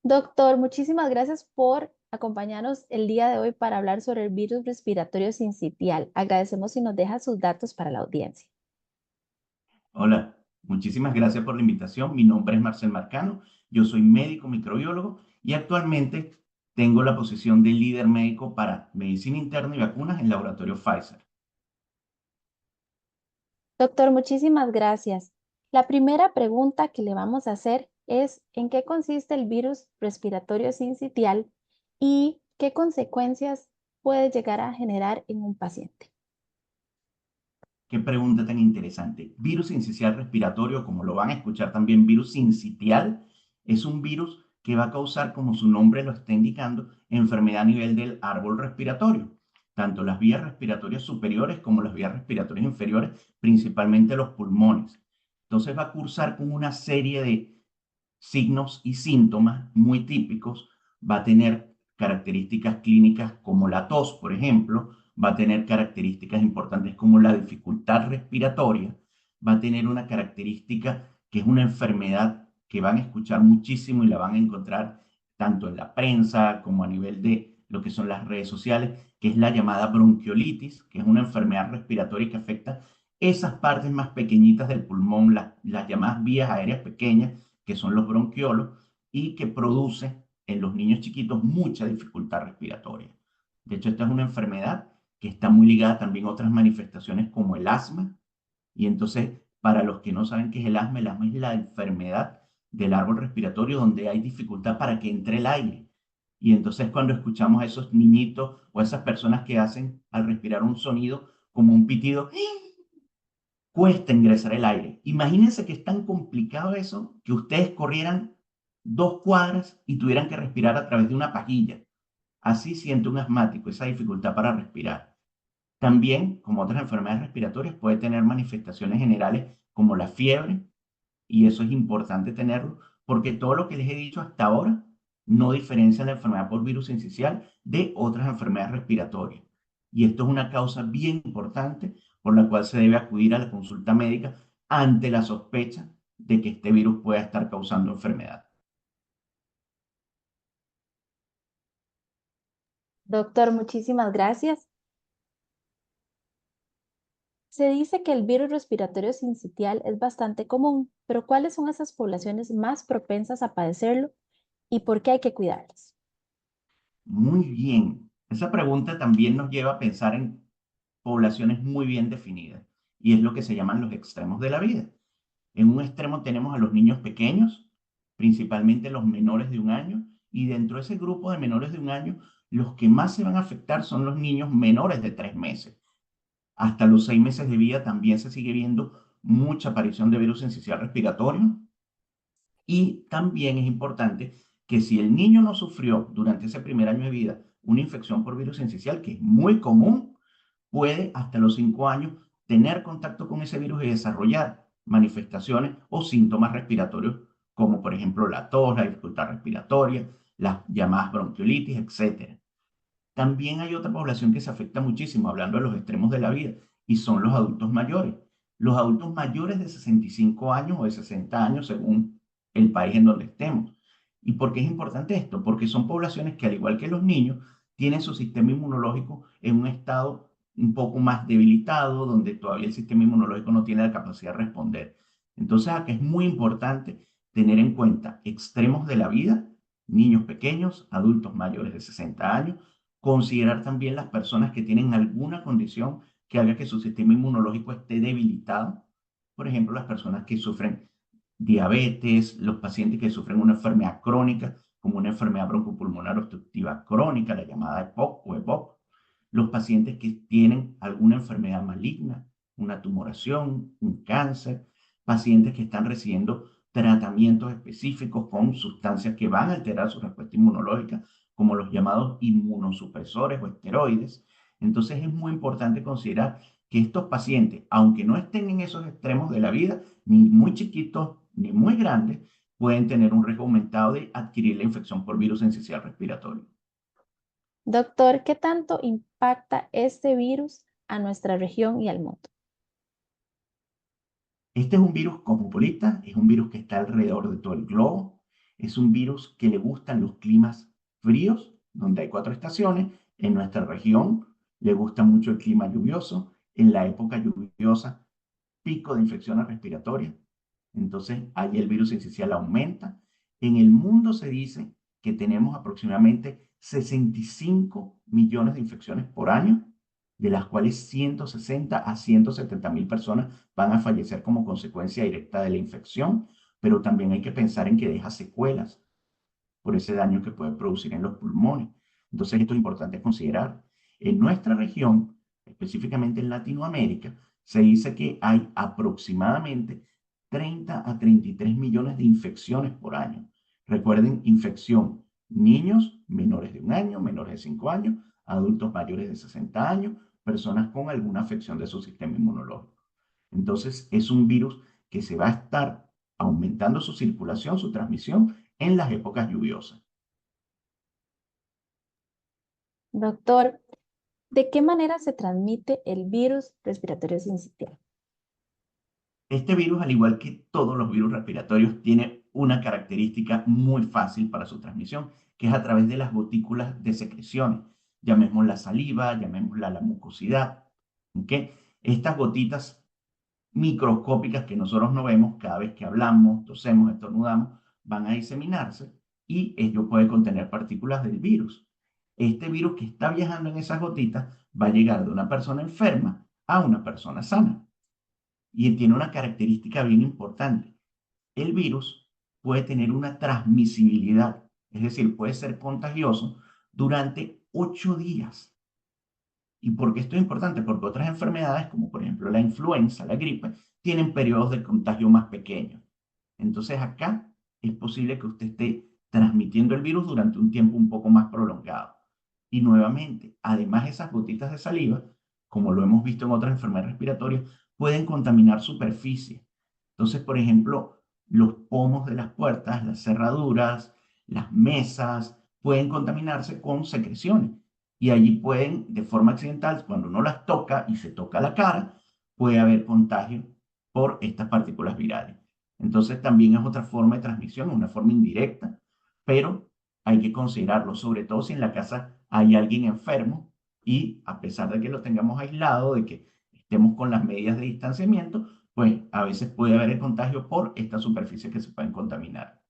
Doctor, muchísimas gracias por acompañarnos el día de hoy para hablar sobre el virus respiratorio sincitial. Agradecemos si nos deja sus datos para la audiencia. Hola, muchísimas gracias por la invitación. Mi nombre es Marcel Marcano, yo soy médico microbiólogo y actualmente tengo la posición de líder médico para medicina interna y vacunas en laboratorio Pfizer. Doctor, muchísimas gracias. La primera pregunta que le vamos a hacer es, ¿en qué consiste el virus respiratorio sincitial y qué consecuencias puede llegar a generar en un paciente? Qué pregunta tan interesante. Virus sincicial respiratorio, como lo van a escuchar también, virus sincitial, es un virus que va a causar, como su nombre lo está indicando, enfermedad a nivel del árbol respiratorio, tanto las vías respiratorias superiores como las vías respiratorias inferiores, principalmente los pulmones. Entonces va a cursar con una serie de signos y síntomas muy típicos. Va a tener características clínicas como la tos, por ejemplo, va a tener características importantes como la dificultad respiratoria, va a tener una característica que es una enfermedad que van a escuchar muchísimo y la van a encontrar tanto en la prensa como a nivel de lo que son las redes sociales, que es la llamada bronquiolitis, que es una enfermedad respiratoria que afecta esas partes más pequeñitas del pulmón, las llamadas vías aéreas pequeñas, que son los bronquiolos, y que produce en los niños chiquitos mucha dificultad respiratoria. De hecho, esta es una enfermedad que está muy ligada también a otras manifestaciones como el asma. Y entonces, para los que no saben qué es el asma es la enfermedad del árbol respiratorio donde hay dificultad para que entre el aire. Y entonces cuando escuchamos a esos niñitos o a esas personas que hacen al respirar un sonido como un pitido, cuesta ingresar el aire. Imagínense que es tan complicado eso que ustedes corrieran 2 cuadras y tuvieran que respirar a través de una pajilla. Así siente un asmático esa dificultad para respirar. También, como otras enfermedades respiratorias, puede tener manifestaciones generales como la fiebre, y eso es importante tenerlo, porque todo lo que les he dicho hasta ahora no diferencia la enfermedad por virus sincicial de otras enfermedades respiratorias. Y esto es una causa bien importante por la cual se debe acudir a la consulta médica ante la sospecha de que este virus pueda estar causando enfermedad. Doctor, muchísimas gracias. Se dice que el virus respiratorio sincitial es bastante común, pero ¿cuáles son esas poblaciones más propensas a padecerlo y por qué hay que cuidarlas? Muy bien. Esa pregunta también nos lleva a pensar en poblaciones muy bien definidas, y es lo que se llaman los extremos de la vida. En un extremo tenemos a los niños pequeños, principalmente los menores de 1 año, y dentro de ese grupo de menores de 1 año, los que más se van a afectar son los niños menores de 3 meses. Hasta los 6 meses de vida también se sigue viendo mucha aparición de virus sincicial respiratorio. Y también es importante que si el niño no sufrió durante ese primer año de vida una infección por virus sincicial, que es muy común, puede hasta los 5 años tener contacto con ese virus y desarrollar manifestaciones o síntomas respiratorios, como por ejemplo la tos, la dificultad respiratoria, las llamadas bronquiolitis, etc. También hay otra población que se afecta muchísimo, hablando de los extremos de la vida, y son los adultos mayores. Los adultos mayores de 65 años o de 60 años, según el país en donde estemos. ¿Y por qué es importante esto? Porque son poblaciones que, al igual que los niños, tienen su sistema inmunológico en un estado un poco más debilitado, donde todavía el sistema inmunológico no tiene la capacidad de responder. Entonces, aquí es muy importante tener en cuenta extremos de la vida, niños pequeños, adultos mayores de 60 años, considerar también las personas que tienen alguna condición que haga que su sistema inmunológico esté debilitado. Por ejemplo, las personas que sufren diabetes, los pacientes que sufren una enfermedad crónica, como una enfermedad broncopulmonar obstructiva crónica, la llamada EPOC o EPOC. Los pacientes que tienen alguna enfermedad maligna, una tumoración, un cáncer, pacientes que están recibiendo tratamientos específicos con sustancias que van a alterar su respuesta inmunológica, como los llamados inmunosupresores o esteroides. Entonces es muy importante considerar que estos pacientes, aunque no estén en esos extremos de la vida, ni muy chiquitos ni muy grandes, pueden tener un riesgo aumentado de adquirir la infección por virus sincicial respiratorio. Doctor, ¿qué tanto impacta este virus a nuestra región y al mundo? Este es un virus cosmopolita, es un virus que está alrededor de todo el globo. es un virus que le gustan los climas fríos, donde hay 4 estaciones. En nuestra región le gusta mucho el clima lluvioso. En la época lluviosa, pico de infecciones respiratorias. Entonces, ahí el virus incisional aumenta. En el mundo se dice que tenemos aproximadamente 65 millones de infecciones por año, de las cuales 160 a 170 mil personas van a fallecer como consecuencia directa de la infección, pero también hay que pensar en que deja secuelas por ese daño que puede producir en los pulmones. Entonces, esto es importante considerar. En nuestra región, específicamente en Latinoamérica, se dice que hay aproximadamente 30 a 33 millones de infecciones por año. Recuerden, infección, niños menores de 1 año, menores de 5 años, adultos mayores de 60 años, personas con alguna afección de su sistema inmunológico. Entonces, es un virus que se va a estar aumentando su circulación, su transmisión en las épocas lluviosas. Doctor, ¿de qué manera se transmite el virus respiratorio sincitial? Este virus, al igual que todos los virus respiratorios, tiene una característica muy fácil para su transmisión, que es a través de las gotículas de secreciones. Llamémosla la saliva, llamémosla la mucosidad. ¿Okay? Estas gotitas microscópicas que nosotros no vemos cada vez que hablamos, tosemos, estornudamos, van a diseminarse y ello puede contener partículas del virus. Este virus que está viajando en esas gotitas va a llegar de una persona enferma a una persona sana. Y tiene una característica bien importante. El virus puede tener una transmisibilidad, es decir, puede ser contagioso durante 8 días. ¿Y por qué esto es importante? Porque otras enfermedades, como por ejemplo la influenza, la gripe, tienen periodos de contagio más pequeños. Entonces acá es posible que usted esté transmitiendo el virus durante un tiempo un poco más prolongado. Y nuevamente, además esas gotitas de saliva, como lo hemos visto en otras enfermedades respiratorias, pueden contaminar superficies. Entonces, por ejemplo, los pomos de las puertas, las cerraduras, las mesas, pueden contaminarse con secreciones. Y allí pueden, de forma accidental, cuando uno las toca y se toca la cara, puede haber contagio por estas partículas virales. Entonces también es otra forma de transmisión, una forma indirecta, pero hay que considerarlo, sobre todo si en la casa hay alguien enfermo y a pesar de que lo tengamos aislado, de que estemos con las medidas de distanciamiento, pues a veces puede haber el contagio por estas superficies que se pueden contaminar.